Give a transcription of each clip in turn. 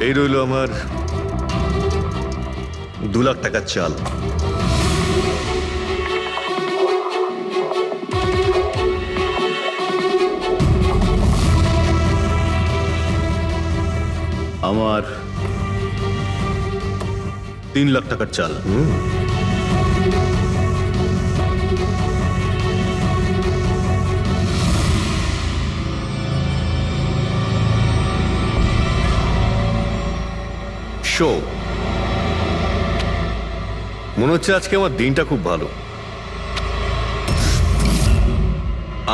এই রইল আমার 2 লাখ টাকার চাল। আমার 3 লাখ টাকার চাল। শো, মনে হচ্ছে আজকে আমার দিনটা খুব ভালো।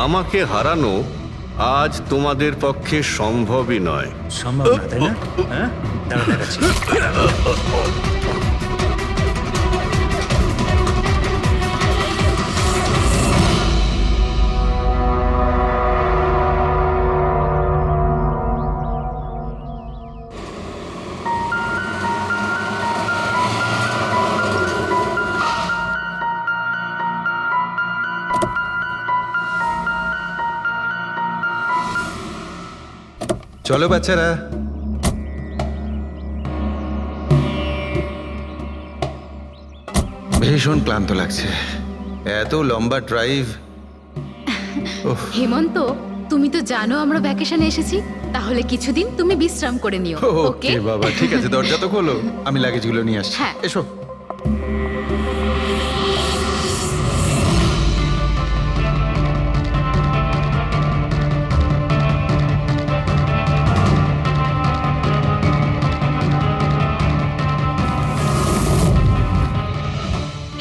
আমাকে হারানো আজ তোমাদের পক্ষে সম্ভবই নয়। সম্ভব না, তাই না? হ্যাঁ, দাঁড়া দেখাচ্ছি। চলো বাচ্চারা, ভীষণ ক্লান্ত লাগছে, এত লম্বা ড্রাইভ। হেমন্ত, তুমি তো জানো আমরা ভ্যাকেশনে এসেছি, তাহলে কিছুদিন তুমি বিশ্রাম করে নিও। ওকে ওকে বাবা, ঠিক আছে, দরজা তো খোলো, আমি লাগেজগুলো নিয়ে আসছি। হ্যাঁ। এসো।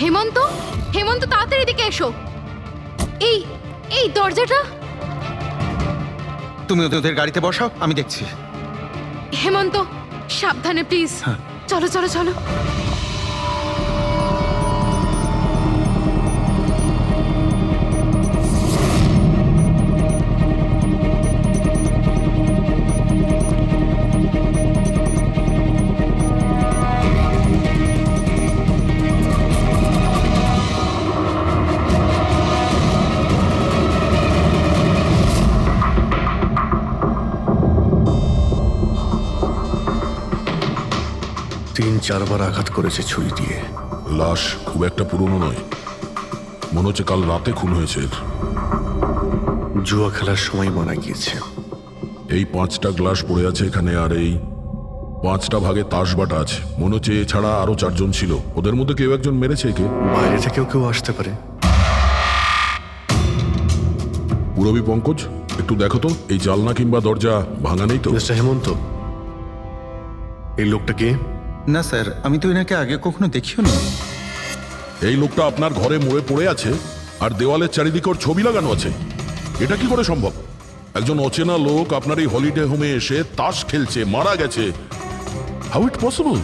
হেমন্ত, হেমন্ত তাড়াতাড়ি এদিকে এসো। এই এই দরজাটা। তুমি ওদের গাড়িতে বসাও, আমি দেখছি। হেমন্ত, সাবধানে প্লিজ। চলো চলো চলো। তিন চারবার আঘাত করেছে ছুরি দিয়ে। লাশ খুব একটা পুরনো নয়, মনে হচ্ছে কাল রাতে খুন হয়েছে এর। জুয়া খেলার সময় মারা গিয়েছে। এই 5টা গ্লাস পড়ে আছে এখানে, আর এই 5টা ভাগে তাস বাটা আছে। মনে হচ্ছে এছাড়া আরো 4 জন ছিল, ওদের মধ্যে কেউ একজন মেরেছে একে। বাইরে থেকেও কেউ আসতে পারে। পুরবী পঙ্কজ, একটু দেখো তো এই জালনা কিংবা দরজা ভাঙা নেই তো? মিস্টার হেমন্ত, এই লোকটা কে? না স্যার, আমি তো এনাকে আগে কখনো দেখিও নি। এই লোকটা আপনার ঘরে মরে পড়ে আছে, আর দেওয়ালের চারিদিকে ওর ছবি লাগানো আছে। এটা কি করে সম্ভব? একজন অচেনা লোক আপনার এই হলিডে হোমে এসে তাস খেলছে, মারা গেছে। How it possible?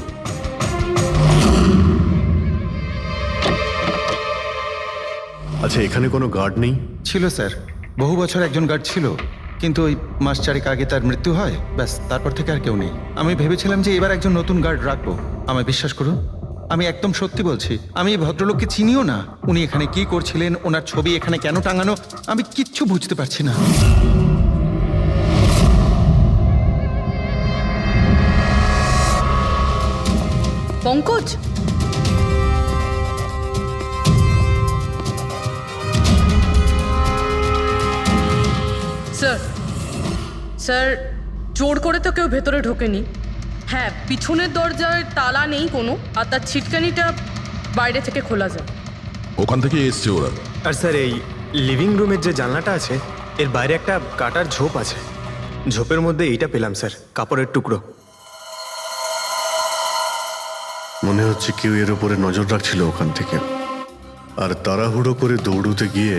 আচ্ছা, এখানে কোনো গার্ড নেই? ছিল স্যার, বহু বছর একজন গার্ড ছিল, কিন্তু ওই মাস চারেক আগে তার মৃত্যু হয়, ব্যাস, তারপর থেকে আর কেউ নেই। আমি ভেবেছিলাম যে এবার একজন নতুন গার্ড রাখবো। আমায় বিশ্বাস করুন, আমি একদম সত্যি বলছি, আমি এই ভদ্রলোককে চিনিও না। উনি এখানে কি করছিলেন, ওনার ছবি এখানে কেন টাঙানো, আমি কিচ্ছু বুঝতে পারছি না। পঙ্কজ, স্যার স্যার, জোর করে তো কেউ ভেতরে ঢোকেনি। হ্যাঁ, পিছনের দরজায় তালা নেই কোনো, আর তার ছিটকানিটা বাইরে থেকে খোলা যায়। ওখান থেকে এসছে ওরা। আর স্যার, এই লিভিং রুমের যে জানলাটা আছে, এর বাইরে একটা কাটার ঝোপ আছে। ঝোপের মধ্যে এইটা পেলাম স্যার, কাপড়ের টুকরো। মনে হচ্ছে কেউ এর উপরে নজর রাখছিল ওখান থেকে, আর তাড়াহুড়ো করে দৌড়তে গিয়ে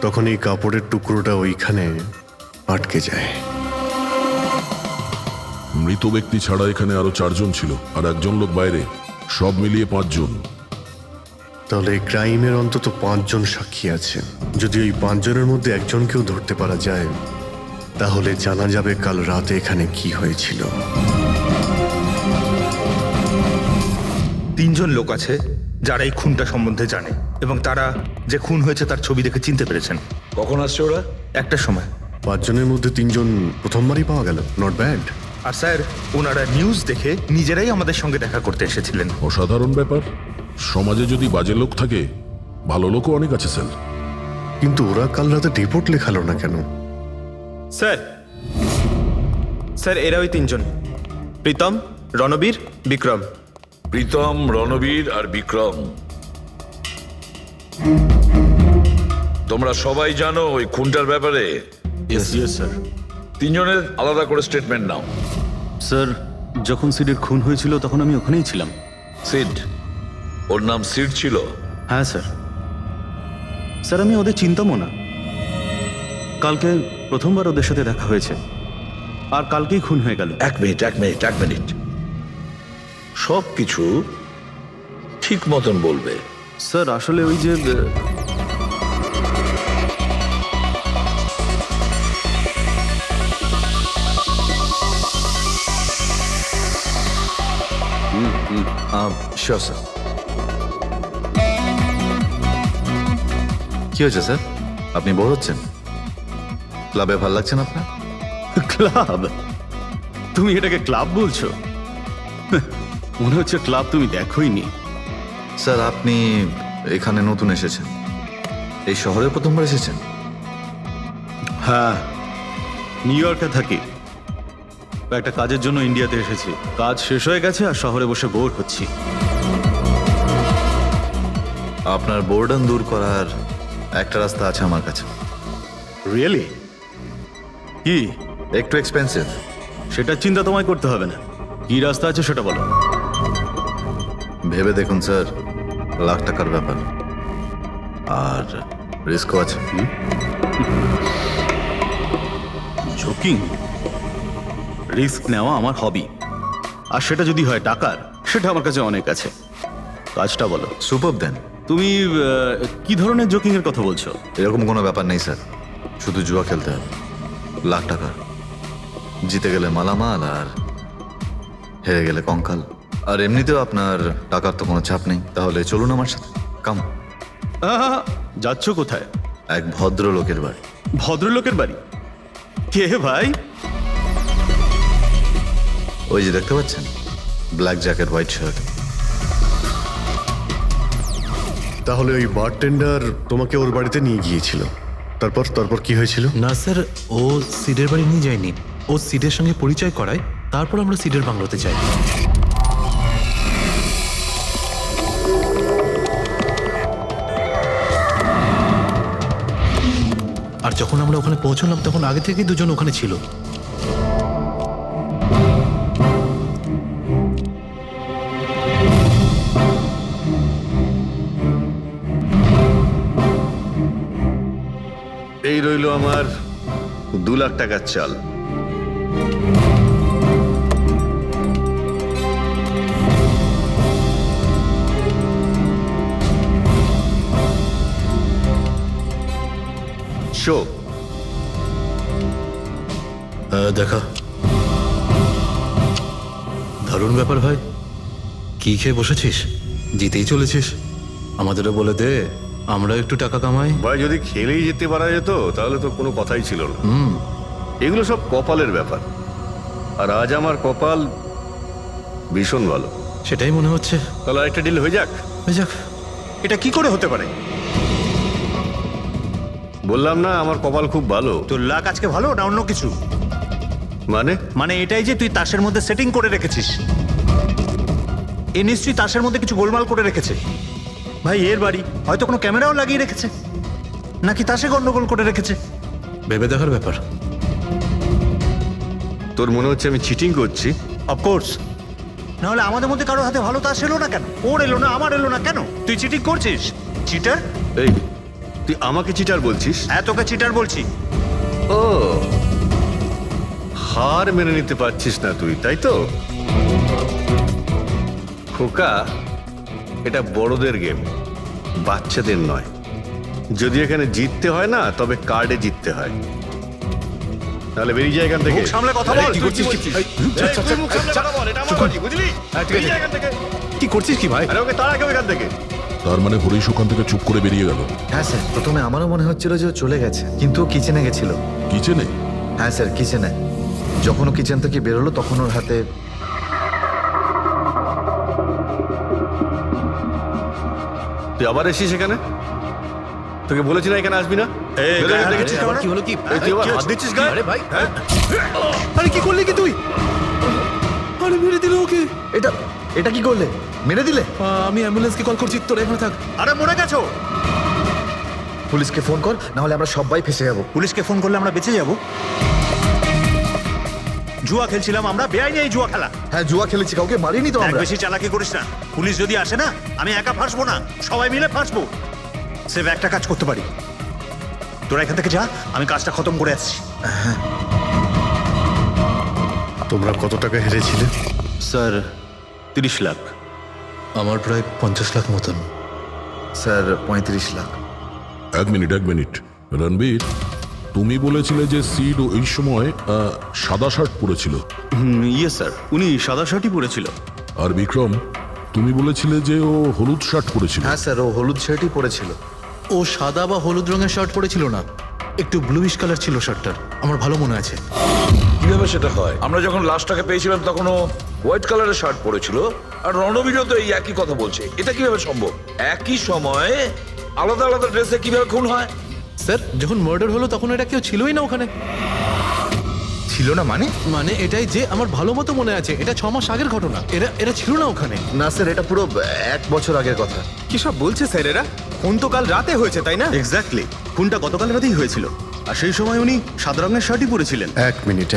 তখন এই কাপড়ের টুকরোটা ওইখানে আটকে যায়। মৃত ব্যক্তি ছাড়া এখানে আরো 4 জন ছিল, আর একজন লোক বাইরে, সব মিলিয়ে 5 জন। তাহলে এই ক্রাইমের অন্তত 5 জন সাক্ষী আছে। যদি ওই 5 জনের মধ্যে একজনকেও ধরতে পারা যায়, তাহলে জানা যাবে কাল রাতে এখানে কি হয়েছিল। 3 জন লোক আছে যারা এই খুনটা সম্বন্ধে জানে, এবং তারা যে খুন হয়েছে তার ছবি দেখে চিনতে পেরেছেন। কখন আসছে ওরা? একটা সময়। 5 জনের মধ্যে 3 জন প্রথমবারই পাওয়া গেল, নট ব্যাড। আর স্যার ওনারা নিউজ দেখে নিজেরাই আমাদের সঙ্গে দেখা করতে এসেছিলেন। অসাধারণ ব্যাপার। সমাজে যদি বাজে লোক থাকে, ভালো লোকও অনেক আছে স্যার। কিন্তু ওরা কাল রাতে রিপোর্ট লেখালো না কেন? স্যার স্যার এরা ওই তিনজন, প্রীতম, রণবীর, বিক্রম। প্রীতম, রণবীর আর বিক্রম, তোমরা সবাই জানো ওই খুনটার ব্যাপারে। স্যার। তিনজনের আলাদা করে স্টেটমেন্ট নাও। স্যার, যখন সিডের খুন হয়েছিল তখন আমি ওখানেই ছিলাম। সিড, ওর নাম সিড ছিল? হ্যাঁ স্যার। স্যার, আমি ওদের চিনতামও না। কালকে প্রথমবার ওদের সাথে দেখা হয়েছে, আর কালকেই খুন হয়ে গেল। এক মিনিট, সব কিছু ঠিক মতন বলবে। স্যার, আসলে ওই যে শিওর স্যার। কি হয়েছে স্যার? আপনি বোর হচ্ছেন? ক্লাবে ভালো লাগছে না আপনার? ক্লাব? তুমি এটাকে ক্লাব বলছো? মনে হচ্ছে ক্লাব তুমি দেখোইনি। স্যার, আপনি এখানে নতুন এসেছেন, এই শহরে প্রথমবার এসেছেন? হ্যাঁ, নিউ ইয়র্কে থাকি। একটা কাজের জন্য ইন্ডিয়াতে এসেছি। কাজ শেষ হয়ে গেছে আর শহরে বসে বোর হচ্ছি। আপনার বোর্ডন দূর করার একটা রাস্তা আছে আমার কাছে। রিয়েলি? কি? একটু এক্সপেন্সিভ। সেটার চিন্তা তোমায় করতে হবে না। কি রাস্তা আছে সেটা বলো। ভেবে দেখুন স্যার, লাখ টাকার ব্যাপার, আর রিস্কও আছে। ঝুঁকি, রিস্ক নেওয়া আমার হবি। আর সেটা যদি হয় টাকার, সেটা আমার কাছে অনেক আছে। কাজটা বলো। সুপার দেন। তুমি কি ধরনের জোকিং এর কথা বলছো? এরকম কোনো ব্যাপার নেই স্যার, শুধু জুয়া খেলতে হবে। লাখ টাকা, জিতে গেলে মালামাল আর হেরে গেলে কঙ্কাল। আর এমনিতেও আপনার টাকার তো কোনো চাপ নেই। তাহলে চলুন আমার সাথে, কাম। যাচ্ছ কোথায়? এক ভদ্রলোকের বাড়ি। ভদ্রলোকের বাড়ি? কে ভাই? ওই যে দেখতে পাচ্ছেন, ব্ল্যাক জ্যাকেট, হোয়াইট শার্ট। তাহলে ওই বারটেন্ডার তোমাকে ওর বাড়িতে নিয়ে গিয়েছিল, তারপর তারপর কি হয়েছিল? না স্যার, ও সিডের বাড়ি নিয়ে যায়নি। ও সিডের সঙ্গে পরিচয় করায়, তারপর আমরা সিডের বাংলোতে যাই। আর যখন আমরা ওখানে পৌঁছলাম তখন আগে থেকেই দুজন ওখানে ছিল। এই রইল আমার 2 লাখ টাকার চাল। শো দেখা। দারুণ ব্যাপার ভাই। কি খেয়ে বসেছিস? জিতেই চলেছিস। আমাদেরও বলে দে, আমরা একটু টাকা কামাই। ভাই, যদি খেলেই যেতে পারা যেত তাহলে তো কোনো কথাই ছিল না। এগুলো সব কপালের ব্যাপার, আর আজ আমার কপাল ভীষণ ভালো। সেটাই মনে হচ্ছে। তাহলে আরেকটা ডিল হয়ে যাক। হয়ে যাক। এটা কি করে হতে পারে? বললাম না আমার কপাল খুব ভালো। তোর লাক আজকে ভালো না অন্য কিছু? মানে এটাই যে তুই তাসের মধ্যে সেটিং করে রেখেছিস। এ নিশ্চয়ই তাসের মধ্যে কিছু গোলমাল করে রেখেছে। ভাই, এর বাড়ি হয়তো কোনো ক্যামেরাও লাগিয়ে রেখেছে, নাকি তাসে গন্ডগোল করে রেখেছে। ভেবে দেখার ব্যাপার। তোর মনে হচ্ছে আমি চিটিং করছি? অফকোর্স, নাহলে আমাদের মধ্যে কারো হাতে ভালো তাস এলো না কেন? ওর এলো না, আমার এলো না কেন? তুই চিটিং করছিস, চিটার। এই, তুই আমাকে চিটার বলছিস? হ্যাঁ, তোকে চিটার বলছি। ও, হার মেনে নিতে পারছিস না তুই, তাই তো? খোকা, এটা বড়দের গেম, বাচ্চাদের নয়। যদি এখানে জিততে হয় না, তবে কার্ডে জিততে হয়। তাহলে বেরিয়ে যায় এখান থেকে। মুখ সামলে কথা বল। কি করছিস? বুঝলি? কি করছিস কি ভাই? আরে ওকে তাড়া কেউ এখান থেকে। তার মানে হরিশ ওখান থেকে চুপ করে বেরিয়ে গেল? হ্যাঁ স্যার, প্রথমে আমারও মনে হচ্ছিল যে ও চলে গেছে, কিন্তু ও কিচেনে গেছিল। কিচেনে? হ্যাঁ স্যার, কিচেনে। যখন ও কিচেন থেকে বেরোলো তখন ওর হাতে তুই আবার এসিস এখানে? তোকে বলেছি না এখানে আসবি না? দেখেছিস তো? কি হলো কি? এই তুই আবার হাত দিচ্ছিস গায়ে? আরে ভাই, আরে কি করলি কি তুই? আরে মেরে দিল ওকে। এটা এটা কি করলে? মেরে দিলে? আমি অ্যাম্বুলেন্সকে কল করছি, তোরা এখানে থাক। আরে মরে গেছো। পুলিশকে ফোন কর, না হলে আমরা সবাই ফেসে যাবো। পুলিশকে ফোন করলে আমরা বেঁচে যাব? জুয়া খেলছিলাম আমরা, বেআইনি এই জুয়া খেলা। হ্যাঁ জুয়া খেলেছি, কাউকে মারিনি তো দেখ, আমরা। বেশি চালাকি করিস না। পুলিশ যদি আসে না, আমি একা ফাঁসবো না, সবাই মিলে ফাঁসবো। সেভ একটা কাজ করতে পারি, তোরা এখান থেকে যা, আমি কাজটা খতম করে আসছি। তোমরা কত টাকা হেরেছিলে? স্যার 30 লাখ। আমার প্রায় 50 লাখ মতন। স্যার 35 লাখ। এক মিনিট রণবীর, তুমি বলেছিলে যে সিড ওই সময় সাদা শার্ট পরেছিল, ইয়ে স্যার, উনি সাদা শার্টই পরেছিল। আর বিক্রম তুমি বলেছিলে যে ও হলুদ শার্ট পরেছিল। হ্যাঁ স্যার, ও হলুদ শার্টই পরেছিল। ও সাদা বা হলুদ রঙের শার্ট পরেছিল না, একটু ব্লুইশ কালার ছিল শার্টটার, আমার ভালো মনে আছে। কিভাবে সেটা হয়? আমরা যখন লাশটাকে পেয়েছিলাম তখন ও হোয়াইট কালারের শার্ট পরেছিল, আর রণবীরও তো এই একই কথা বলছে। এটা কিভাবে সম্ভব? একই সময়ে আলাদা আলাদা ড্রেসে কিভাবে খুন হয়? স্যার, যখন মার্ডার হলো তখন এটা কেউ ছিলই না ওখানে। ছিল না মানে? মানে এটাই যে আমার ভালো মতো মনে আছে, এটা 6 মাস আগের ঘটনা। এরা ছিল না ওখানে। না স্যার, এটা পুরো 1 বছর আগের কথা। কি সব বলছে স্যার এরা? খুন তো কাল রাতে হয়েছে, তাই না? এক্স্যাক্টলি, খুনটা গতকাল রাতেই হয়েছিল, আর সেই সময় উনি সাদা রঙের শার্টই পরেছিলেন। এক মিনিট,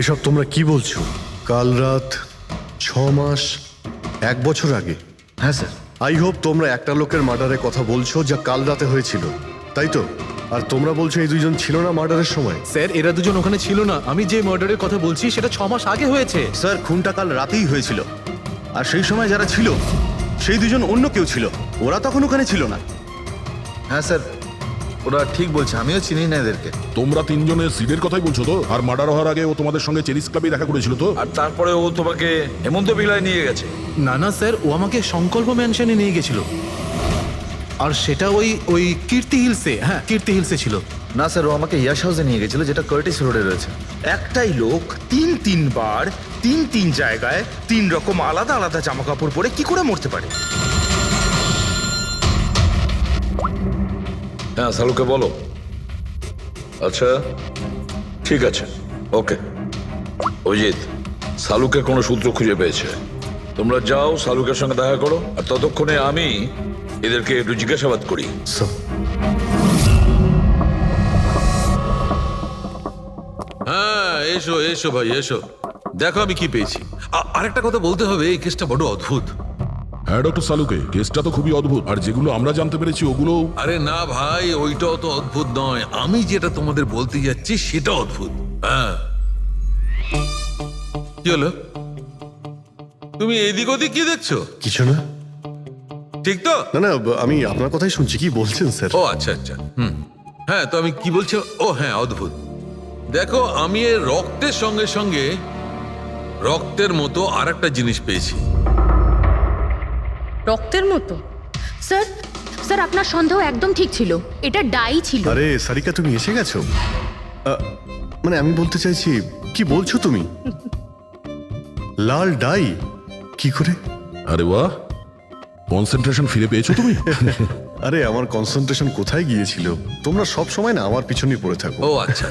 এসব তোমরা কি বলছো? কাল রাত, 6 মাস, 1 বছর আগে? হ্যাঁ স্যার। আই হোপ তোমরা একটা লোকের মার্ডারের কথা বলছো যা কাল রাতে হয়েছিল, তাই তো? আর তোমরা বলছো এই দুজন ছিল না মার্ডারের সময়? স্যার, এরা দুজন ওখানে ছিল না। আমি যে মার্ডারের কথা বলছি সেটা 6 মাস আগে হয়েছে। স্যার, খুনটা কাল রাতেই হয়েছিল, আর সেই সময় যারা ছিল সেই দুজন অন্য কেউ ছিল, ওরা তখন ওখানে ছিল না। হ্যাঁ স্যার, ওরা ঠিক বলছে, আমিও চিনি না এদেরকে। তোমরা তিনজনের সিডের কথাই বলছো তো? আর মার্ডার হওয়ার আগে ও তোমাদের সঙ্গে চেরিস ক্লাবে দেখা করেছিল তো? আর তারপরে ও তোমাকে হেমন্ত বিলায় নিয়ে গেছে। না স্যার, ও আমাকে সংকল্প ম্যানশনে নিয়ে গেছিল, আর সেটা ওই কীর্তি হিলসে। হ্যাঁ, কীর্তি হিলসে ছিল। না স্যার, ও আমাকে ইয়াশ হাউসে নিয়ে গেছিল, যেটা কার্টিস রোডে রয়েছে। একটাই লোক তিনবার 3 জায়গায় 3 রকম আলাদা আলাদা জামা কাপড় পরে কি করে মরতে পারে? হ্যাঁ, সালুকে বলো। আচ্ছা ঠিক আছে, ওকে। অজিত, সালুকে কোনো সূত্র খুঁজে পেয়েছে। তোমরা যাও, সালুকের সঙ্গে দেখা করো, আর ততক্ষণে আমি এদেরকে একটু জিজ্ঞাসাবাদ করি। হ্যাঁ, এসো ভাই, এসো। দেখো আমি কি পেয়েছি। আরেকটা কথা বলতে হবে, এই কেসটা বড় অদ্ভুত। হ্যাঁ ডক্টর সালুকে, কেসটা তো খুবই অদ্ভুত, আর যেগুলো আমরা জানতে পেরেছি ওগুলো। আরে না ভাই, ওইটাও তো অদ্ভুত নয়, আমি যেটা তোমাদের বলতে যাচ্ছি সেটা অদ্ভুত। হ্যাঁ, কি হলো? তুমি এদিক ওদিক কি দেখছো? কিছু না। ঠিক তো? না, আমি আপনার কথাই শুনছি। কি বলছেন স্যার? ও আচ্ছা। হ্যাঁ, তো আমি কি বলছি? ও হ্যাঁ, অদ্ভুত। দেখো, আমি এর রক্তের সঙ্গে সঙ্গে রক্তের মতো আর একটা জিনিস পেয়েছি। রক্তের মতো? স্যার আপনার সন্দেহ একদম ঠিক ছিল, এটা ডাই ছিল। আরে সারিকা, তুমি এসে গেছো? মানে আমি বলতে চাইছি, কি বলছো তুমি? লাল ডাই? কি করে? আরে বাহ, কনসেন্ট্রেশন ফিরে পেয়েছো তুমি? আরে আমার কনসেন্ট্রেশন কোথায় গিয়েছিল? তোমরা সব সময় না আমার পিছনেই পড়ে থাকো। ও আচ্ছা।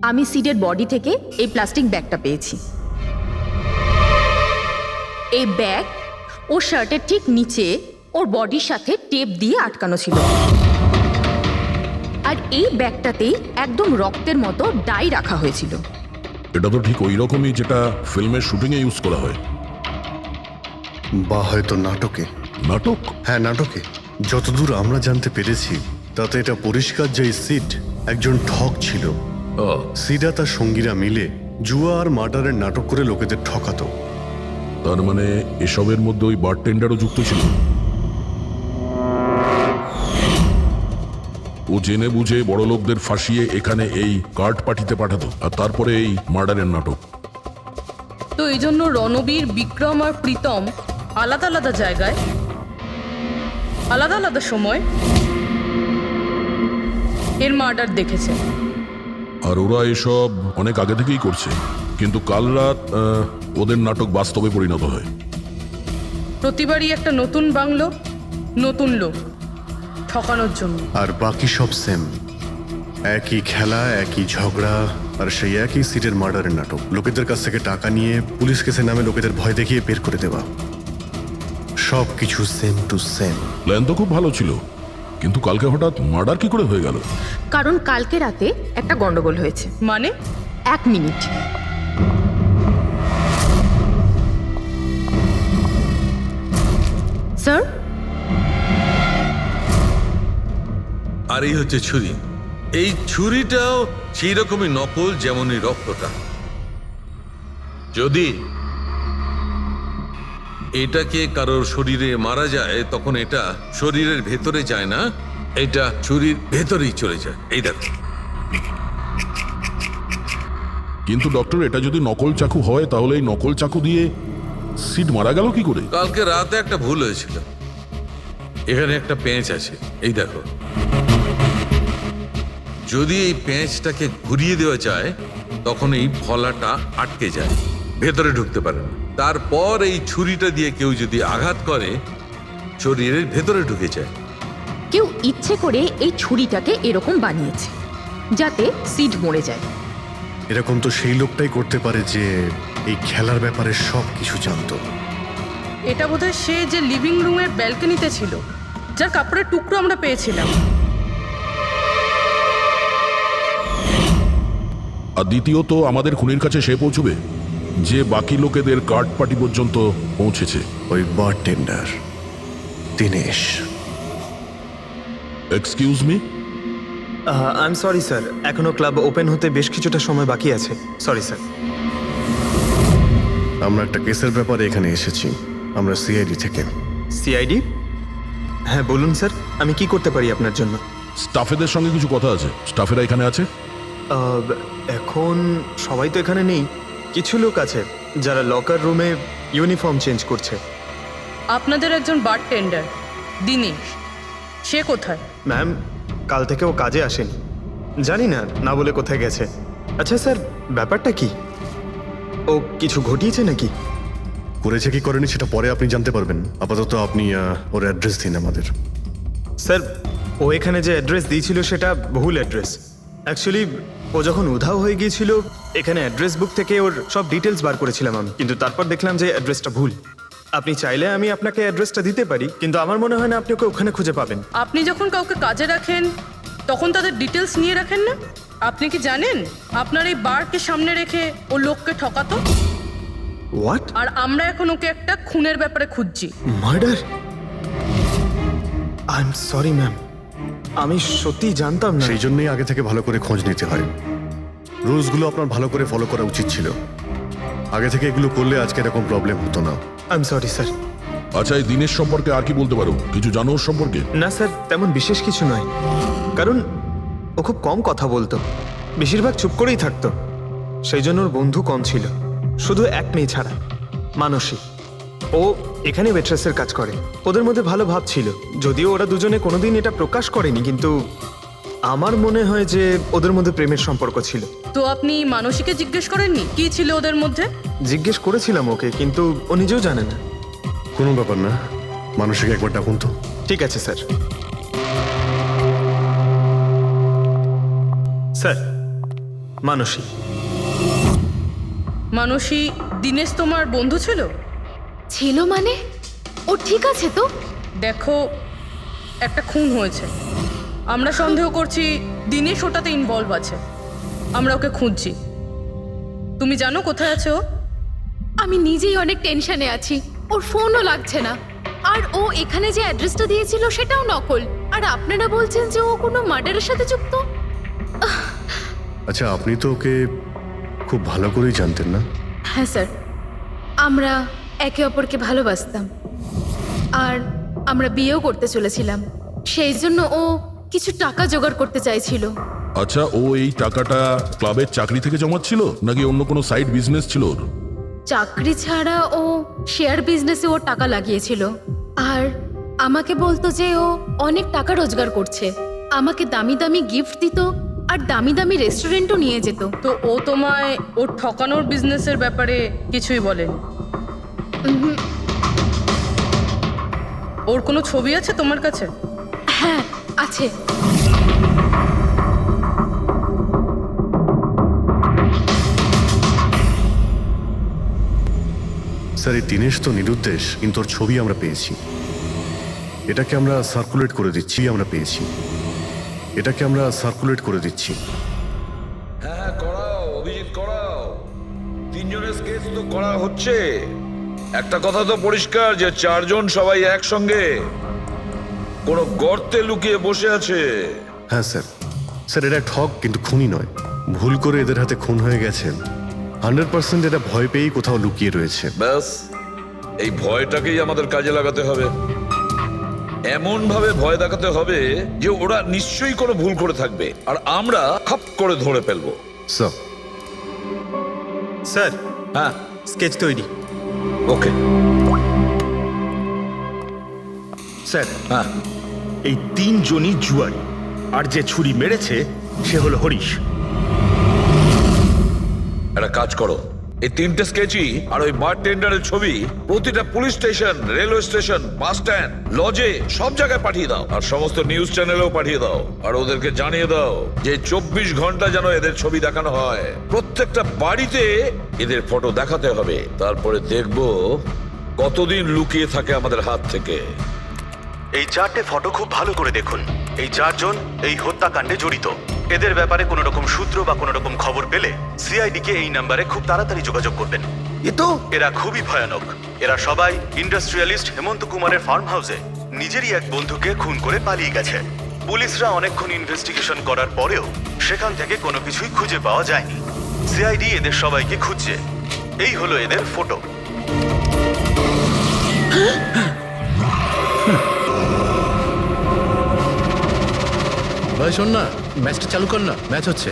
আমি সিডের বডি থেকে এই প্লাস্টিক ব্যাগটা পেয়েছি। এই ব্যাগ ওর শার্টের ঠিক নিচে ওর বডির সাথে টেপ দিয়ে আটকানো ছিল, আর এই ব্যাগটাতেই একদম রক্তের মতো ডাই রাখা হয়েছিল। এটা তো ঠিক ওই রকমই যেটা ফিল্মের শুটিং এ ইউজ করা হয়। বা হয়তো নাটকে। নাটক? হ্যাঁ, নাটকে। যতদূর আমরা জানতে পেরেছি তাতে এটা পরিষ্কার যে সিড একজন ঠক ছিল। সিডা তার সঙ্গীরা মিলে জুয়া আর মার্ডারের নাটক করে লোকেদের ঠকাতো। তার মানে এসবের মধ্যে ওই বারটেন্ডারও যুক্ত ছিল। ও জেনে বুঝে বড় লোকদের ফাঁসিয়ে এখানে এই কার্ড পাঠিতে পাঠাতো, আর তারপরে এই মার্ডারের নাটক। তো এই জন্য রণবীর, বিক্রম আর প্রীতম আলাদা আলাদা জায়গায় আলাদা আলাদা সময় এর মার্ডার দেখেছে। আর ওরা এসব অনেক আগে থেকেই করছে, কিন্তু কাল রাত ওদের নাটক বাস্তবে পরিণত হয়। প্রতিবারই একটা নতুন বাংলো, নতুন লোক ঠকানোর জন্য। আর বাকি সব সেম, একই খেলা, একই ঝগড়া, আর সেই একই সিটের মার্ডারের নাটক। লোকেদের কাছ থেকে টাকা নিয়ে পুলিশ কেসের নামে লোকেদের ভয় দেখিয়ে বের করে দেওয়া, সব কিছু সেম টু সেম। প্ল্যান তো খুব ভালো ছিল, কিন্তু কালকে হঠাৎ মার্ডার কি করে হয়ে গেল? কারণ কালকে রাতে একটা গন্ডগোল হয়েছে। মানে 1 মিনিট। স্যার, আর এই হচ্ছে ছুরি। এই ছুরিটাও সেই রকমই নকল যেমনই রক্তটা। যদি এটাকে কারোর শরীরে মারা যায় তখন এটা শরীরের ভেতরে যায় না, এটা ছুরির ভেতরেই চলে যায়। এই দেখো। কিন্তু ডক্টর, এটা যদি নকল চাকু হয় তাহলে এই নকল চাকু দিয়ে সিড মারা গেল কি করে? কালকে রাতে একটা ভুল হয়েছিল। এখানে একটা পেঁচ আছে, এই দেখো। যদি এই পেঁচটাকে ঘুরিয়ে দেওয়া যায় তখন এই ফলাটা আটকে যায়, ভেতরে ঢুকতে পারে না। তারপর এই ছুরিটা দিয়ে কেউ যদি আঘাত করে শরীরের ভেতরে ঢুকে যায়। কেউ ইচ্ছে করে এই ছুরিটাকে এরকম বানিয়েছে যাতে সিড মরে যায়। এরকম তো সেই লোকটাই করতে পারে যে এই খেলার ব্যাপারে সব কিছু জানতো। এটা বোধহয় সে যে লিভিং রুমের ব্যালকনিতে ছিল, যার কাপড়ের টুকরো আমরা পেয়েছিলাম। আর দ্বিতীয়ত, আমাদের খুনির কাছে সে পৌঁছবে যে বাকি লোকেদের কার্ড পার্টি পর্যন্ত পৌঁছেছে। ওই bartender Dinesh. Excuse me? I am sorry sir, এখনো ক্লাব ওপেন হতে বেশ কিছুটা সময় বাকি আছে। Sorry sir. আমরা একটা কেসের ব্যাপারে এখানে এসেছি, আমরা সিআইডি থেকে। সিআইডি? হ্যাঁ বলুন স্যার, আমি কি করতে পারি আপনার জন্য? স্টাফেদের সঙ্গে কিছু কথা আছে। স্টাফেরা এখানে আছে? এখন সবাই তো এখানে নেই, কিছু লোক আছে যারা লকার রুমে ইউনিফর্ম চেঞ্জ করছে। আপনাদের একজন বারটেন্ডার দিনেশ, সে কোথায়? ম্যাম, কাল থেকে ও কাজে আসেনি, জানি না না বলে কোথায় গেছে। আচ্ছা স্যার, ব্যাপারটা কি? ও কিছু ঘটিয়েছে নাকি? করেছে কি করেনি সেটা পরে আপনি জানতে পারবেন। আপাতত আপনি ওর অ্যাড্রেস দিন আমাদের। স্যার, ও এখানে যে অ্যাড্রেস দিয়েছিল সেটা ভুল অ্যাড্রেস। অ্যাকচুয়ালি ও যখন উধাও হয়ে গিয়েছিল এখানে অ্যাড্রেস বুক থেকে ওর সব ডিটেলস বার করেছিলাম আমি, কিন্তু তারপর দেখলাম যে অ্যাড্রেসটা ভুল। আপনি চাইলে আমি আপনাকে অ্যাড্রেসটা দিতে পারি, কিন্তু আমার মনে হয় না আপনি ওকে ওখানে খুঁজে পাবেন। আপনি যখন কাউকে কাজে রাখেন তখন তাদের ডিটেলস নিয়ে রাখেন না? আপনি কি জানেন আপনার এই বারকে সামনে রেখে ও লোককে ঠকাতো? হোয়াট? আর আমরা এখন ওকে একটা খুনের ব্যাপারে খুঁজছি। Murder? I am sorry ma'am, আমি সত্যি জানতাম না। সেই জন্যই আগে থেকে ভালো করে খোঁজ নিতে হয়। রুলসগুলো আপনার ভালো করে ফলো করা উচিত ছিল। আগে থেকে এগুলো করলে আজকে এরকম প্রবলেম হতো না। I am sorry sir. আচ্ছা, এই দিনের সম্পর্কে আর কি বলতে পারো? কিছু জানো ওর সম্পর্কে? না স্যার, তেমন বিশেষ কিছু নয়, কারণ ও খুব কম কথা বলতো, বেশিরভাগ চুপ করেই থাকতো। সেই জন্য ওর বন্ধু কম ছিল, শুধু এক মেয়ে ছাড়া, মানসী। ও এখানে ওয়েট্রেসের কাজ করে। ওদের মধ্যে ভালো ভাব ছিল, যদিও ওরা দুজনে কোনোদিন এটা প্রকাশ করেনি, কিন্তু আমার মনে হয় যে ওদের মধ্যে প্রেমের সম্পর্ক ছিল। তো আপনি মানসীকে জিজ্ঞেস করেননি কি ছিল ওদের মধ্যে? জিজ্ঞেস করেছিলাম ওকে, কিন্তু ও নিজেও জানে না। কোনো ব্যাপার না, মানুষকে একবার ডাকুন তো। ঠিক আছে স্যার। স্যার, মানসী। মানসী, দিনেশ তোমার বন্ধু ছিল? ছিল মানে? ও ঠিক আছে তো? দেখো, একটা খুন হয়েছে, আমরা সন্দেহ করছি দিনেশ ওটাতে ইনভলভ আছে। আমরা ওকে খুঁজছি। তুমি জানো কোথায় আছে ও? আমি নিজেই অনেক টেনশনে আছি, ওর ফোনও লাগছে না। আর ও এখানে যে অ্যাড্রেসটা দিয়েছিল সেটাও নকল। আর আপনারা বলছেন যে ও কোনো মার্ডারের সাথে যুক্ত? আচ্ছা, আপনি তো ওকে খুব ভালো করেই জানতেন না? হ্যাঁ স্যার, আমরা একে অপরকে ভালোবাসতাম আর আমরা বিয়েও করতে চলেছিলাম। সেই জন্য ও কিছু টাকা জোগাড় করতে চাইছিল। আচ্ছা, ও এই টাকাটা ক্লাবের চাকরি থেকে জমাচ্ছিল নাকি অন্য কোনো সাইড বিজনেস ছিল ওর? চাকরি ছাড়া ও শেয়ার বিজনেসে ও টাকা লাগিয়েছিল। আর আমাকে বলতো যে ও অনেক টাকা রোজগার করছে, আমাকে দামি দামি গিফট দিত, আর দামি দামি রেস্টুরেন্টও নিয়ে যেত। তো ও তোমায় ওর ঠকানোর বিজনেসের ব্যাপারে কিছুই বলেনি? ওর কোনো ছবি আছে তোমার কাছে? হ্যাঁ আছে। স্যার এই দিনেশ তো নিরুদ্দেশ, কিন্তু ওর ছবি আমরা পেয়েছি। এটাকে আমরা সার্কুলেট করে দিচ্ছি। হ্যাঁ করাও অভিজিৎ, করাও। তিনজনের স্কেচ তো করা হচ্ছে। একটা কথা তো পরিষ্কার যে চারজন সবাই একসঙ্গে কোনো গর্তে লুকিয়ে বসে আছে। হ্যাঁ স্যার। স্যার এরা ঠক কিন্তু খুনি নয়। ভুল করে এদের হাতে খুন হয়ে গেছেন। 100% এটা ভয় পেয়েই কোথাও লুকিয়ে রয়েছে। ব্যাস এই ভয়টাকেই আমাদের কাজে লাগাতে হবে। এমন ভাবে ভয় দেখাতে হবে যে ওরা নিশ্চয়ই কোনো ভুল করে থাকবে আর আমরা খাপ করে ধরে ফেলবো। স্যার স্যার হ্যাঁ স্কেচ তৈরি। ওকে স্যার হ্যাঁ এই তিনজনই জুয়ারি, আর যে ছুরি মেরেছে সে হলো হরিশ। একটা কাজ করো, এই তিনটে স্কেচই আর ওই বারটেন্ডারের ছবি প্রতিটা police station, railway station, bus stand, লজে সব জায়গায় পাঠিয়ে দাও। আর সমস্ত নিউজ চ্যানেলেও পাঠিয়ে দাও। আর ওদেরকে জানিয়ে দাও যে 24 ঘন্টা যেন এদের ছবি দেখানো হয়। প্রত্যেকটা বাড়িতে এদের ফটো দেখাতে হবে। তারপরে দেখবো কতদিন লুকিয়ে থাকে আমাদের হাত থেকে। এই 4টে ফটো খুব ভালো করে দেখুন। এই 4 জন এই হত্যাকাণ্ডে জড়িত। এদের ব্যাপারে কোনো রকম সূত্র বা কোনো রকম খবর পেলে সিআইডি কে এই নাম্বারে খুব তাড়াতাড়ি যোগাযোগ করবেন। এরা খুবই ভয়ানক। এরা সবাই ইন্ডাস্ট্রিয়ালিস্ট হেমন্ত কুমারের ফার্ম হাউসে নিজেরই এক বন্ধুকে খুন করে পালিয়ে গেছে। পুলিশরা অনেকক্ষণ ইনভেস্টিগেশন করার পরেও সেখান থেকে কোনো কিছুই খুঁজে পাওয়া যায়নি। সিআইডি এদের সবাইকে খুঁজছে। এই হলো এদের ফটো। ভাই শোন না, ম্যাচটা চালু কর না, ম্যাচ হচ্ছে।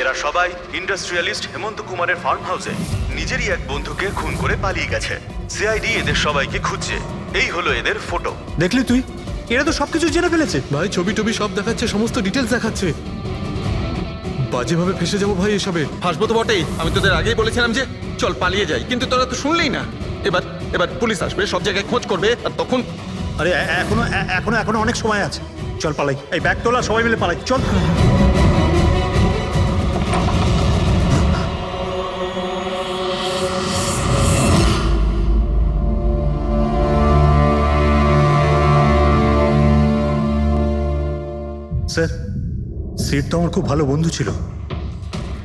এরা সবাই ইন্ডাস্ট্রিয়ালিস্ট হেমন্ত কুমারের ফার্ম হাউসে নিজেরই এক বন্ধুকে খুন করে পালিয়ে গেছে। সিআইডি এদের সবাইকে খুঁজছে। এই হলো এদের ফটো। দেখলি তুই, এরা তো সবকিছু জেনে ফেলেছে। ভাই ছবি টবি সব দেখাচ্ছে, সমস্ত ডিটেলস দেখাচ্ছে। বাজেভাবে ফেসে যাবো ভাই এসবে। হাসবো তো বটেই। আমি তোদের আগেই বলেছিলাম যে চল পালিয়ে যাই, কিন্তু তোরা তো শুনলেই না। এবার পুলিশ আসবে, সব জায়গায় খোঁজ করবে, আর তখন আরে এখনো অনেক সময় আছে। চল পালাই, এই ব্যাগ তোলা, সবাই মিলে পালাই, চল। স্যার সিট তো আমার খুব ভালো বন্ধু ছিল,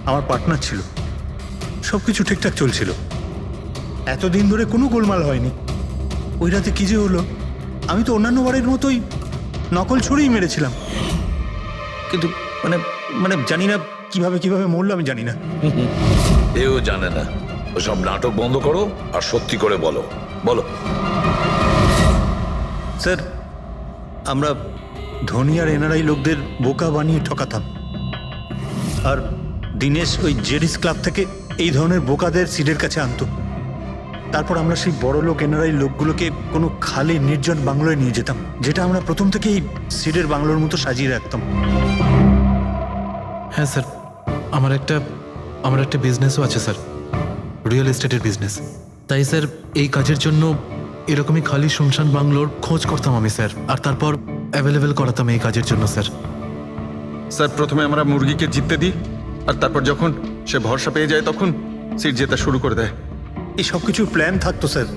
আমার পার্টনার ছিল, সব কিছু ঠিকঠাক চলছিল। এতদিন ধরে কোনো গোলমাল হয়নি। ওই রাতে কি যে হলো, আমি তো অন্যান্য বারের মতোই নকল ছুরিই মেরেছিলাম, কিন্তু মানে জানি না কিভাবে মরলো, আমি জানি না। এও জানে না। ওসব নাটক বন্ধ করো আর সত্যি করে বলো। বলো স্যার, আমরা ধনী আর এনআরআই লোকদের বোকা বানিয়ে ঠকাতাম, আর দিনেশ ওই জেডিস ক্লাব থেকে এই ধরনের বোকাদের সিডের কাছে আনতো। তারপর আমরা সেই বড় লোক এনআরআই লোকগুলোকে কোনো খালি নির্জন বাংলোয় নিয়ে যেতাম, যেটা আমরা প্রথম থেকেই সিডের বাংলোর মতো সাজিয়ে রাখতাম। হ্যাঁ স্যার, আমার একটা বিজনেসও আছে স্যার, রিয়েল এস্টেটের বিজনেস। তাই স্যার এই কাজের জন্য এরকমই খালি শুনশান বাংলোর খোঁজ করতাম আমি স্যার, আর তারপর অ্যাভেলেবেল করাতাম এই কাজের জন্য স্যার। স্যার প্রথমে আমরা মুরগিকে জিততে দিই, আর তারপর যখন সে ভরসা পেয়ে যায় তখন সিট জেতা শুরু করে দেয়। এই সব কিছু প্ল্যান থাকতো স্যার,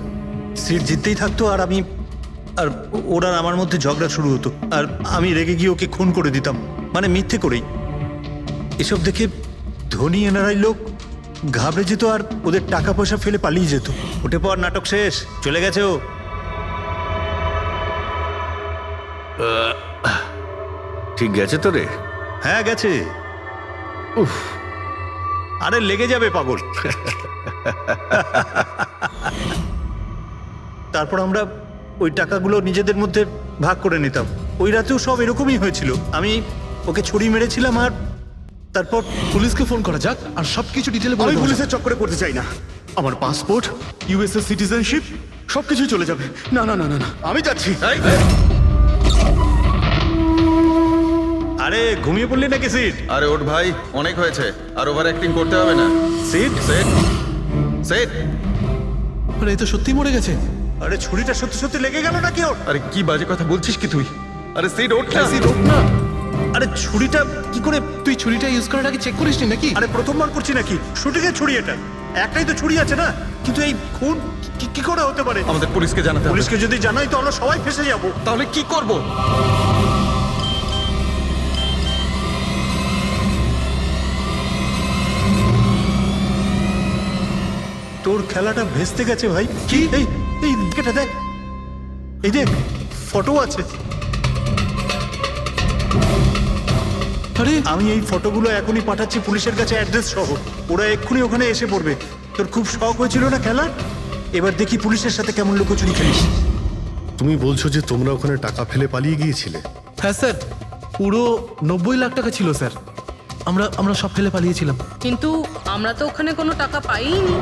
সিট জিততেই থাকতো, আর ওরা আমার মধ্যে ঝগড়া শুরু হতো, আর আমি রেগে গিয়ে ওকে খুন করে দিতাম, মানে মিথ্যে করেই। এসব দেখে ধনী এনআরআই লোক ঘাবড়ে যেত আর ওদের টাকা পয়সা ফেলে পালিয়ে যেত। উঠে পর, নাটক শেষ, চলে গেছে ও। ঠিক গেছে তো রে? হ্যাঁ গেছে। উফ, আরে লেগে যাবে পাগল। তারপর আমরা ওই টাকাগুলো নিজেদের মধ্যে ভাগ করে নিতাম। ওই রাতেও সব এরকমই হয়েছিল। আমি ওকে ছুরি মেরেছিলাম, আর তারপর পুলিশকে ফোন করা যাক আর সবকিছু ডিটেলে বলে আমি দেবো। পুলিশের চক্করে করতে চাই না। আমার পাসপোর্ট, ইউএসএ সিটিজেনশিপ সবকিছু চলে যাবে। না না না না না, আমি যাচ্ছি। আরে ঘুমিয়ে পড়লি নাকি সিট? আরে ওঠ ভাই, অনেক হয়েছে, আর ওভার অ্যাক্টিং করতে হবে না। Seat set set. আরে এই তো সত্যি মরে গেছে। আরে ছুরিটা সত্যি সত্যি লেগে গেল নাকি ওর? আরে কি বাজে কথা বলছিস কি তুই? আরে সিট ওঠ না। সিট ওঠ না। আরে ছুরিটা কি করে? তুই ছুরিটা ইউজ করার আগে চেক করিসনি নাকি? আরে প্রথমবার করছি নাকি? শুটিং এর ছুরি এটা, একটাই তো ছুরি আছে না, কিন্তু এই খুন কি করে হতে পারে? আমাদের পুলিশকে জানাতে হবে। পুলিশকে যদি জানাই তো আমরা সবাই ফেসে যাব। তাহলে কি করব? তোর খেলাটা ভেস্তে গেছে ভাই। কি? এই এই দিকটা দেখ, এই দেখ ফটো আছে। আরে আমি এই ফটোগুলো এখনই পাঠাচ্ছি পুলিশের কাছে অ্যাড্রেস সহ, ওরা এক্ষুনি ওখানে এসে পড়বে। তোর খুব শখ হয়েছিল না খেলার, এবার দেখি পুলিশের সাথে কেমন লুকোচুরি খেলিস। তুমি বলছো যে তোমরা ওখানে টাকা ফেলে পালিয়ে গিয়েছিলে? হ্যাঁ স্যার, পুরো 90 লাখ টাকা ছিল স্যার। আমরা সব ফেলে পালিয়েছিলাম। কিন্তু আমরা তো ওখানে কোনো টাকা পাইনি।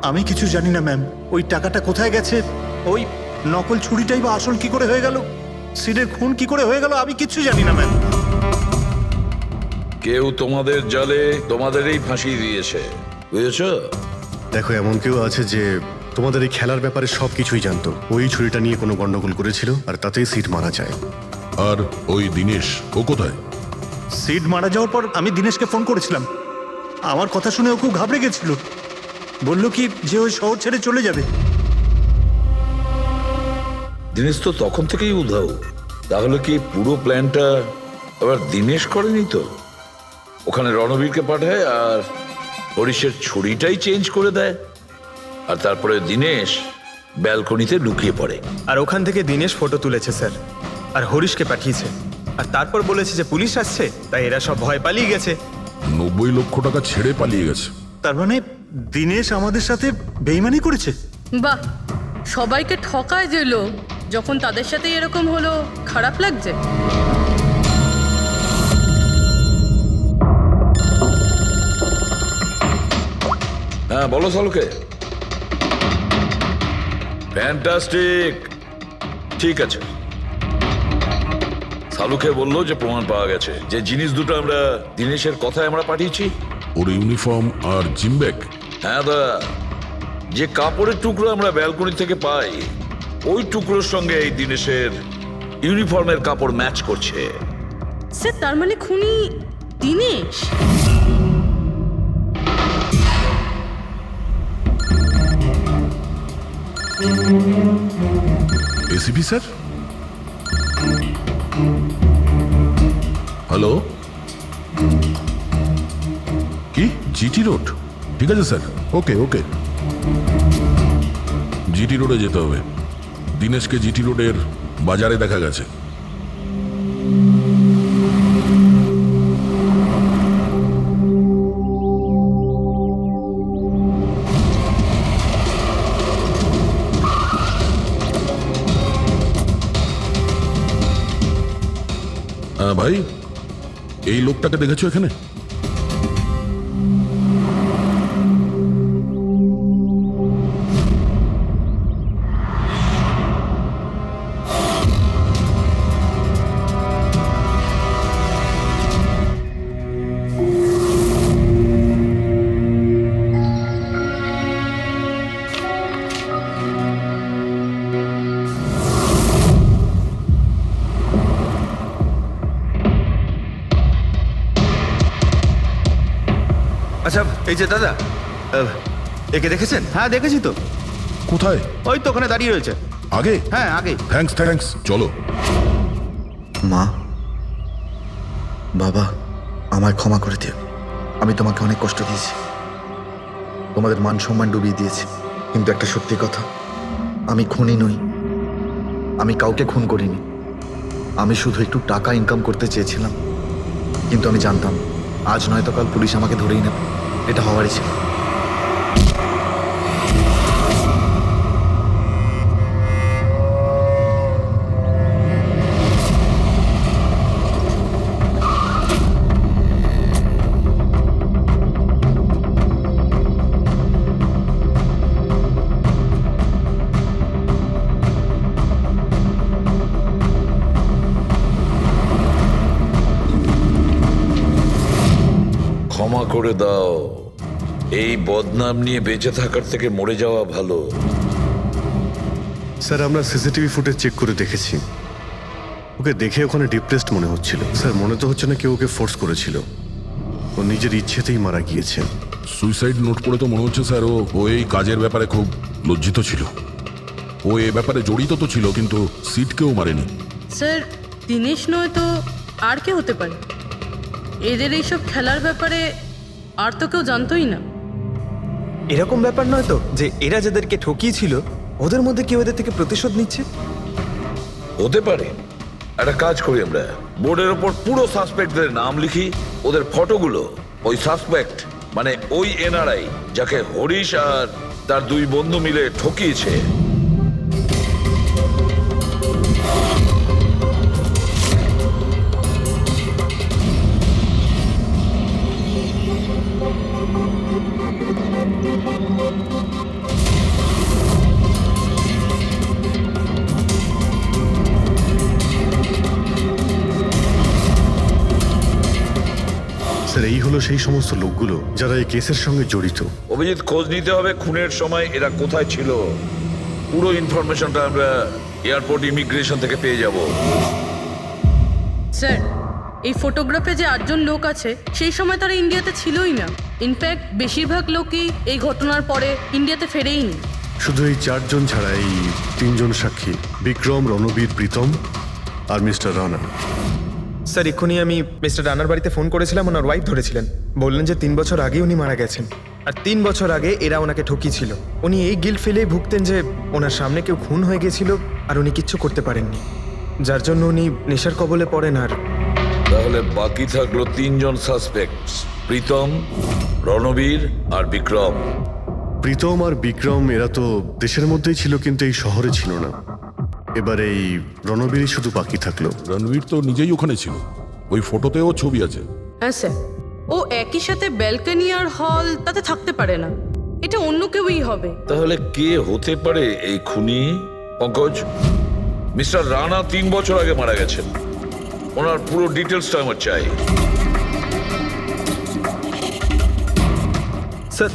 আমি কিছু জানি না ম্যাম, ওই টাকাটা কোথায় গেছে, ওই নকল ছুরিটাই বা আসল কি করে হয়ে গেল, সিডের খুন কি করে হয়ে গেল, আমি কিচ্ছু জানি না ম্যাম। কেউ তোমাদের জালে তোমাদেরই ফাঁসিয়ে দিয়েছে, বুঝেছ? দেখো, এমন কেউ আছে যে তোমাদের এই খেলার ব্যাপারে সব কিছুই জানতো, ওই ছুরিটা নিয়ে কোনো গন্ডগোল করেছিল আর তাতেই সিট মারা যায়। আর ওই দিনেশ, ও কোথায়? সিড মারা যাওয়ার পর আমি দিনেশকে ফোন করেছিলাম, আমার কথা শুনে ও খুব ঘাবড়ে গেছিল, বললো কি যে ওই শহর ছেড়ে চলে যাবে। দিনেশ তো তখন থেকেই উধাও। তাহলে কি পুরো প্ল্যানটা আবার দিনেশ করেনি তো? ওখানে রণবীরকে পাঠায় আর হরিশের ছুরিটাই চেঞ্জ করে দেয়, আর তারপরে দিনেশ ব্যালকনিতে লুকিয়ে পড়ে। আর ওখান থেকে দিনেশ ফটো তুলেছে স্যার, আর হরিশকে পাঠিয়েছে, আর তারপর বলেছে যে পুলিশ আসছে, তাই এরা সব ভয় পালিয়ে গেছে। 90 লক্ষ টাকা ছেড়ে পালিয়ে গেছে। তার মানে দিনেশ আমাদের সাথে বেইমানি করেছে। বাহ, সবাইকে ঠকায় যে লোক, যখন তাদের সাথে এরকম হলো খারাপ লাগছে। হ্যাঁ বলো সালুকে। ফ্যান্টাস্টিক, ঠিক আছে। সালুকে বললো যে প্রমাণ পাওয়া গেছে, যে জিনিস দুটো আমরা দিনেশের কথায় আমরা পাঠিয়েছি, ওর ইউনিফর্ম আর জিম ব্যাগ। হ্যাঁ দা, যে কাপড়ের টুকরো আমরা ব্যালকনি থেকে পাই, ওই টুকরোর সঙ্গে এই দিনেশের ইউনিফর্মের কাপড় ম্যাচ করছে। স্যার, তার মানে খুনি দিনেশ? ACP sir, hello. কি জিটি রোড? ঠিক আছে স্যার, ওকে ওকে। জিটি রোডে যেতে হবে। দিনেশকে জিটি রোডের বাজারে দেখা গেছে। ভাই, এই লোকটাকে দেখেছো এখানে? আচ্ছা, এই যে দাদা, একে দেখেছেন? হ্যাঁ দেখেছি তো। কোথায়? ওই তো ওখানে দাঁড়িয়ে রয়েছে। আগে? হ্যাঁ আগে। থ্যাঙ্কস থ্যাঙ্কস, চলো। মা, বাবা, আমায় ক্ষমা করে দিও। আমি তোমাকে অনেক কষ্ট দিয়েছি, তোমাদের মান সম্মান ডুবিয়ে দিয়েছি, কিন্তু একটা সত্যি কথা, আমি খুনি নই, আমি কাউকে খুন করিনি। আমি শুধু একটু টাকা ইনকাম করতে চেয়েছিলাম, কিন্তু আমি জানতাম আজ নয়তো কাল পুলিশ আমাকে ধরেই নেবে, এটা হওয়ারই ছিল। ক্ষমা করে দাও। এই বদনাম নিয়ে বেঁচে থাকার থেকে মরে যাওয়া ভালো। স্যার আমরা সিসিটিভি ফুটেজ চেক করে দেখেছি, ওকে দেখে ওখানে ডিপ্রেসড মনে হচ্ছিল। স্যার মনে তো হচ্ছে না কেউ ওকে ফোর্স করেছিল, ও নিজের ইচ্ছেতেই মারা গিয়েছে। সুইসাইড নোট পড়ে তো মনে হচ্ছে স্যার ও এই কাজের ব্যাপারে খুব লজ্জিত ছিল। ও এ ব্যাপারে জড়িত তো ছিল, কিন্তু সিটকেও মারেনি। স্যার দিনেশ নয় তো আর কে হতে পারে? এদের এইসব খেলার ব্যাপারে আর তো কেউ জানতোই না। এরকম ব্যাপার নয় তো যে এরা যাদেরকে ঠকিয়েছিল ওদের মধ্যে কেউ এদের থেকে প্রতিশোধ নিচ্ছে? হতে পারে। একটা কাজ করি, আমরা বোর্ডের ওপর পুরো সাসপেক্টদের নাম লিখি, ওদের ফটোগুলো ওই সাসপেক্ট মানে ওই এনআরআই যাকে হরিশ আর তার দুই বন্ধু মিলে ঠকিয়েছে স্যার এই হলো সেই সমস্ত লোকগুলো যারা এই কেসের সঙ্গে জড়িত। অভিজিৎ, খোঁজ নিতে হবে খুনের সময় এরা কোথায় ছিল। পুরো ইনফরমেশনটা আমরা এয়ারপোর্ট ইমিগ্রেশন থেকে পেয়ে যাব। স্যার এই ফটোগ্রাফে যে 8 জন লোক আছে সেই সময় তারা ইন্ডিয়াতে ছিলই না। ইনফ্যাক্ট বেশিরভাগ লোকই এই ঘটনার পরে ইন্ডিয়াতে ফেরেইনি। শুধু এই 4 জন ছাড়া এই 3 জন সাক্ষী, বিক্রম, রণবীর, প্রীতম আর মিস্টার রানা। স্যার এক্ষুনি আমি মিস্টার রানার বাড়িতে ফোন করেছিলাম, ওনার ওয়াইফ ধরেছিলেন। বললেন যে 3 বছর আগে উনি মারা গেছেন, আর 3 বছর আগে এরা ওনাকে ঠকিয়েছিল। উনি এই গিল্ট ফিলেই ভুগতেন যে ওনার সামনে কেউ খুন হয়ে গেছিল আর উনি কিচ্ছু করতে পারেননি, যার জন্য উনি নেশার কবলে পড়েন। আর তাহলে বাকি থাকলো 3 জন সাসপেক্ট, প্রীতম, রণবীর আর বিক্রম। প্রীতম আর বিক্রম এরা তো দেশের মধ্যেই ছিল, কিন্তু এই শহরে ছিল না। এবার এই রণবীরই শুধু বাকি থাকলো। রণবীর তো নিজেই ওখানে ছিল, ওই ফটোতেও ছবি আছে। হ্যাঁ স্যার, ও একই সাথে ব্যালকনি আর হল তাতে থাকতে পারে না, এটা অন্য কেউই হবে। তাহলে কে হতে পারে এই খুনি? পঙ্কজ, মিস্টার রানা 3 বছর আগে মারা গেছেন, ওনার পুরো ডিটেলসটা আমার চাই। স্যার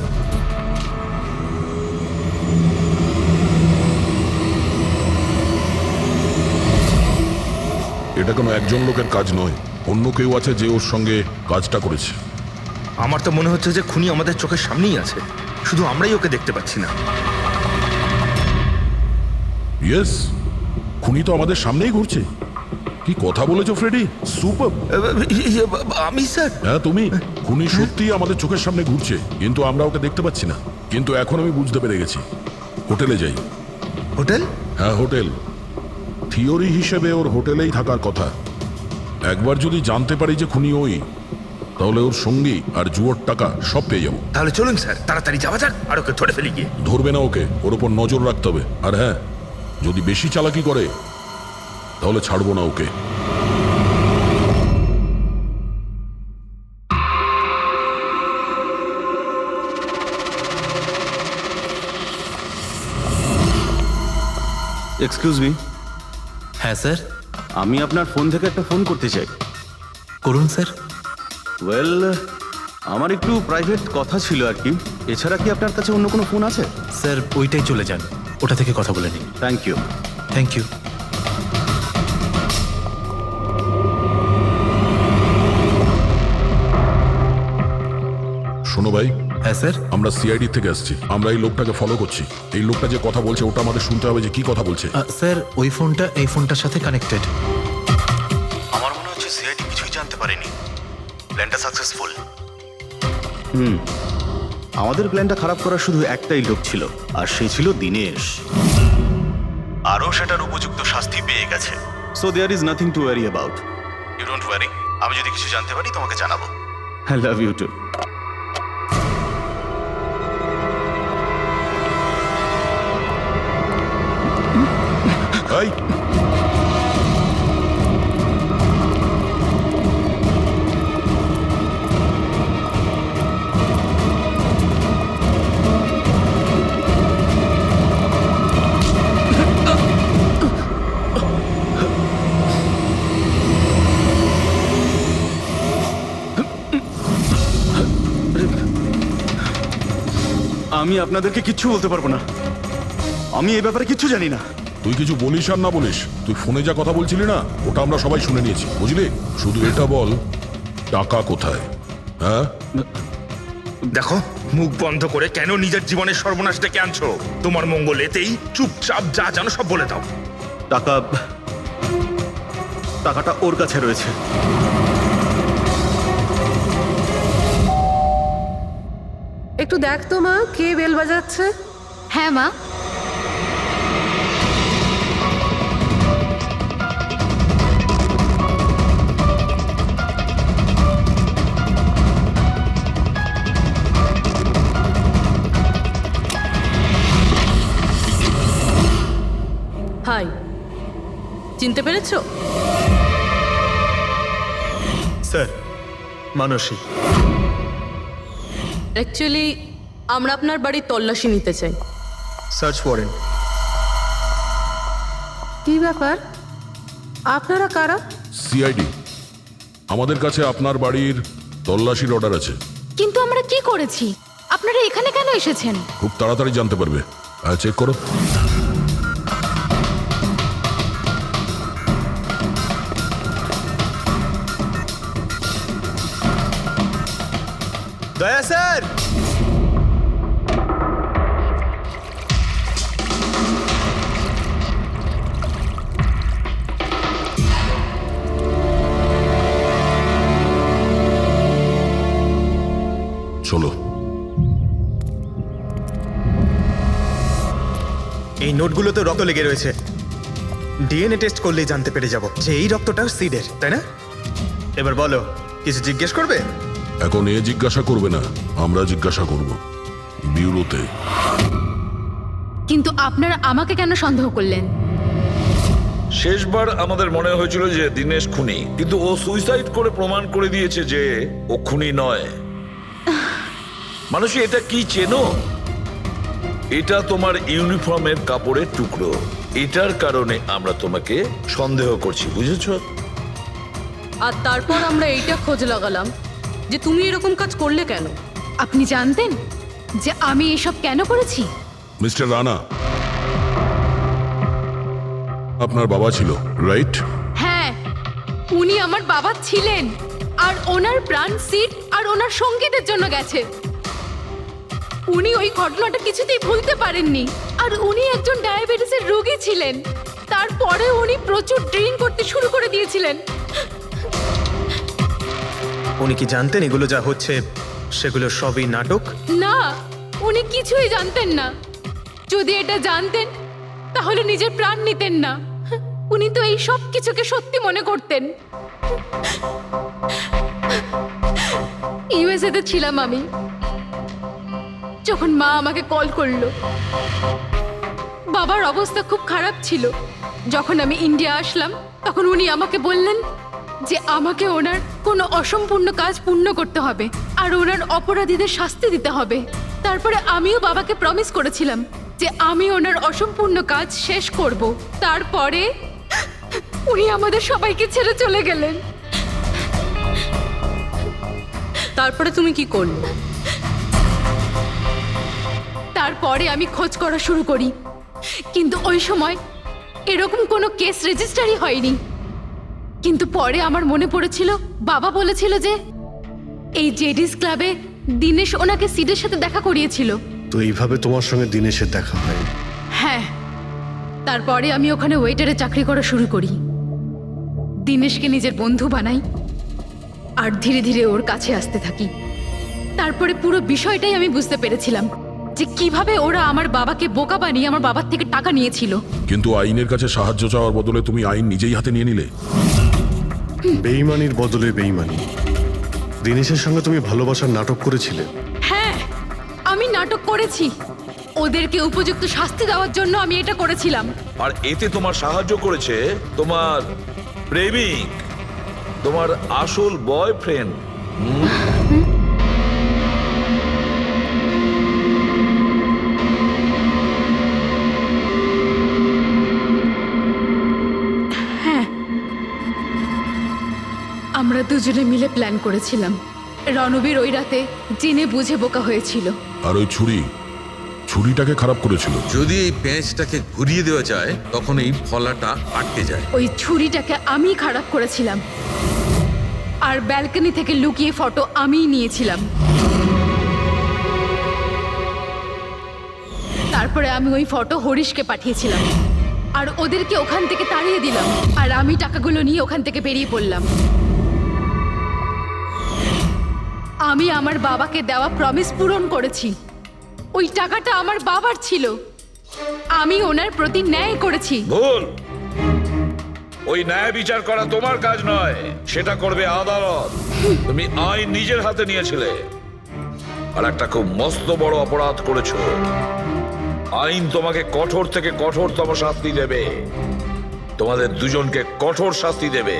এটা কোনো একজন লোকের কাজ নয়, অন্য কেউ আছে যে ওর সঙ্গে কাজটা করেছে। আমার তো মনে হচ্ছে যে খুনি আমাদের চোখের সামনেই আছে, শুধু আমরাই ওকে দেখতে পাচ্ছি না। ইয়েস, খুনি তো আমাদের সামনেই ঘুরছে। কি কথা বলেছো ফ্রেডি, সুপার। আমি স্যার? হ্যাঁ তুমি। খুনি সত্যিই আমাদের চোখের সামনে ঘুরছে, কিন্তু আমরা ওকে দেখতে পাচ্ছি না। কিন্তু এখন আমি বুঝতে পেরে গেছি। হোটেলে যাই। হোটেল? হ্যাঁ হোটেল। থিওরি হিসেবে ওর হোটেলেই থাকার কথা। একবার যদি জানতে পারি যে খুনি ওই, তাহলে ওর সঙ্গী আর জুয়োর টাকা সব পেয়ে যাবো। তাহলে চলুন স্যার, তাড়াতাড়ি যাওয়া যাক আর ওকে ধরে ফেলি গিয়ে। ধরবে না ওকে, ওর ওপর নজর রাখতে হবে। আর হ্যাঁ, যদি বেশি চালাকি করে তাহলে ছাড়বো না ওকে। Excuse me. হ্যাঁ স্যার। আমি আপনার ফোন থেকে একটা ফোন করতে চাই। করুন স্যার। ওয়েল, আমার একটু প্রাইভেট কথা ছিল আর কি। এছাড়া কি আপনার কাছে অন্য কোনো ফোন আছে? স্যার ওইটাই চলে যান, ওটা থেকে কথা বলে নিন। Thank you. Thank you. শোনো ভাই। হ্যাঁ স্যার। আমরা সিআইডি থেকে আসছি, আমরা এই লোকটাকে ফলো করছি। এই লোকটা যে কথা বলছে ওটা আমাদের শুনতে হবে যে কি কথা বলছে। স্যার ওই ফোনটা এই ফোনটার সাথে কানেক্টেড। আমার মনে হচ্ছে সিআইডি কিছুই জানতে পারেনি। প্ল্যানটা সাকসেসফুল। আমাদের প্ল্যানটা খারাপ করার শুধু একটাই লোক ছিল, আর সে ছিল দিনেশ। আরও সেটার উপযুক্ত শাস্তি পেয়ে গেছে। So there is nothing to worry about. You don't worry. আমি যদি কিছু জানতে পারি তোমাকে জানাবো। I love you too. এই আমি আপনাদেরকে কিচ্ছু বলতে পারবো না, আমি এই ব্যাপারে কিচ্ছু জানি না। তুই কিছু বলিস আর না বলিস, তুই ফোনে যা কথা বলছিলি না ওটা আমরা সবাই শুনে নিয়েছি, বুঝলি? শুধু এটা বল, টাকা কোথায়? হ্যাঁ, দেখো, মুখ বন্ধ করে কেন নিজের জীবনের সর্বনাশ ডেকে আনছো? তোমার মঙ্গল এতেই, চুপচাপ যা জানো সব বলে দাও। টাকাটা ওর কাছে রয়েছে। একটু দেখ তো মা, কে বেল বাজাচ্ছে? হ্যাঁ মা। হাই, চিনতে পেরেছো? স্যার, মানসী। অ্যাকচুয়ালি আমরা আপনার বাড়ির তল্লাশি নিতে চাই। Search warrant. কি ব্যাপার, আপনারা কারা? সিআইডি, আমাদের কাছে আপনার বাড়ির তল্লাশির অর্ডার আছে। কিন্তু আমরা কি করেছি? আপনারা এখানে কেন এসেছেন? খুব তাড়াতাড়ি জানতে পারবে। চেক করো। দয়া স্যার। চলো। এই নোটগুলোতে রক্ত লেগে রয়েছে। ডিএনএ টেস্ট করলেই জানতে পেরে যাব যে এই রক্তটা সিডের, তাই না? এবার বলো, কিছু জিজ্ঞেস করবে? এখন এ জিজ্ঞাসা করবে না, আমরা জিজ্ঞাসা করব বিউরোতে। কিন্তু আপনারা আমাকে কেন সন্দেহ করলেন? শেষবার আমাদের মনে হয়েছিল যে দিনেশ খুনি, কিন্তু ও সুইসাইড করে প্রমাণ করে দিয়েছে যে ও খুনি নয়। মানুষ, এটা কি চেনো? এটা তোমার ইউনিফর্মের কাপড়ের টুকরো। এটার কারণে আমরা তোমাকে সন্দেহ করছি, বুঝেছো? আর তারপর আমরা এইটা খোঁজ লাগালাম যে তুমি এরকম কাজ করলে কেন। আপনি জানতেন যে আমি এসব কেন করেছি? মিস্টার রানা, আপনার বাবা ছিল, রাইট? হ্যাঁ, উনি আমার বাবা ছিলেন, আর ওনার প্রাণ সিট আর ওনার সঙ্গীতের জন্য গেছে। উনি ওই ঘটনাটা কিছুতেই ভুলতে পারেননি। আর উনি একজন ডায়াবেটিসের রোগী ছিলেন। তারপরে উনি প্রচুর ড্রিঙ্ক করতে শুরু করে দিয়েছিলেন। উনি কি জানতেন এগুলো যা হচ্ছে সেগুলো সবই নাটক? না, উনি কিছুই জানতেন না। যদি এটা জানতেন তাহলে নিজের প্রাণ নিতেন না। উনি তো এই সব কিছুকে সত্যি মনে করতেন। ইউএসএ তে ছিলাম আমি, যখন মা আমাকে কল করলো। বাবার অবস্থা খুব খারাপ ছিল। যখন আমি ইন্ডিয়া আসলাম তখন উনি আমাকে বললেন যে আমাকে ওনার কোনো অসম্পূর্ণ কাজ পূর্ণ করতে হবে আর ওনার অপরাধীদের শাস্তি দিতে হবে। তারপরে আমিও বাবাকে প্রমিস করেছিলাম যে আমি ওনার অসম্পূর্ণ কাজ শেষ করব। তারপরে উনি আমাদের সবাইকে ছেড়ে চলে গেলেন। তারপরে তুমি কি করলে? তারপরে আমি খোঁজ করা শুরু করি, কিন্তু ওই সময় এরকম কোনো কেস রেজিস্টারই হয়নি। কিন্তু পরে আমার মনে পড়েছিল, বাবা বলেছিল যে এই জেডিস ক্লাবে দিনেশ ওনাকে সিডের সাথে দেখা করিয়েছিল। তো এইভাবে তোমার সঙ্গে দিনেশের দেখা হয়? হ্যাঁ, তারপরে আমি ওখানে ওয়েটারে চাকরি করা শুরু করি। দিনেশকে নিজের বন্ধু বানাই আর ধীরে ধীরে ওর কাছে আসতে থাকি। তারপরে পুরো বিষয়টাই আমি বুঝতে পেরেছিলাম যে কিভাবে ওরা আমার বাবাকে বোকা বানিয়ে আমার বাবার থেকে টাকা নিয়েছিল। কিন্তু আইনের কাছে সাহায্য চাওয়ার বদলে তুমি আইন নিজেই হাতে নিয়ে নিলে। বেইমানির বদলে বেইমানি। দিনেশের সঙ্গে তুমি ভালোবাসার নাটক করেছিলে। হ্যাঁ, আমি নাটক করেছি। ওদেরকে উপযুক্ত শাস্তি দেওয়ার জন্য আমি এটা করেছিলাম। আর এতে তোমার সাহায্য করেছে তোমার প্রেমিক, তোমার আসল বয়ফ্রেন্ড। আমরা দুজনে মিলে প্ল্যান করেছিলাম। রণবীর ওই রাতে জেনে বুঝে বোকা হয়েছিল। আর ওই ছুরি ছুরিটাকে খারাপ করেছিল? যদি এই পেঁচটাকে ঘুরিয়ে দেওয়া যায় তখন এই ফলাটা আটকে যায়। ওই ছুরিটাকে আমি খারাপ করেছিলাম, আর ব্যালকনি থেকে লুকিয়ে ফটো আমিই নিয়েছিলাম। তারপরে আমি ওই ফটো হরিশকে পাঠিয়েছিলাম, আর ওদেরকে ওখান থেকে তাড়িয়ে দিলাম, আর আমি টাকাগুলো নিয়ে ওখান থেকে বেরিয়ে পড়লাম। আমি আমার বাবাকে দেওয়া প্রমিস পূরণ করেছি। ওই টাকাটা আমার বাবার ছিল, আমি ওনার প্রতি ন্যায় করেছি। ভুল। ওই ন্যায় বিচার করা তোমার কাজ নয়, সেটা করবে আদালত। তুমি আইন নিজের হাতে নিয়েছিলে, আর একটা খুব মস্ত বড় অপরাধ করেছো। আইন তোমাকে কঠোর থেকে কঠোরতম শাস্তি দেবে, তোমাদের দুজনকে কঠোর শাস্তি দেবে।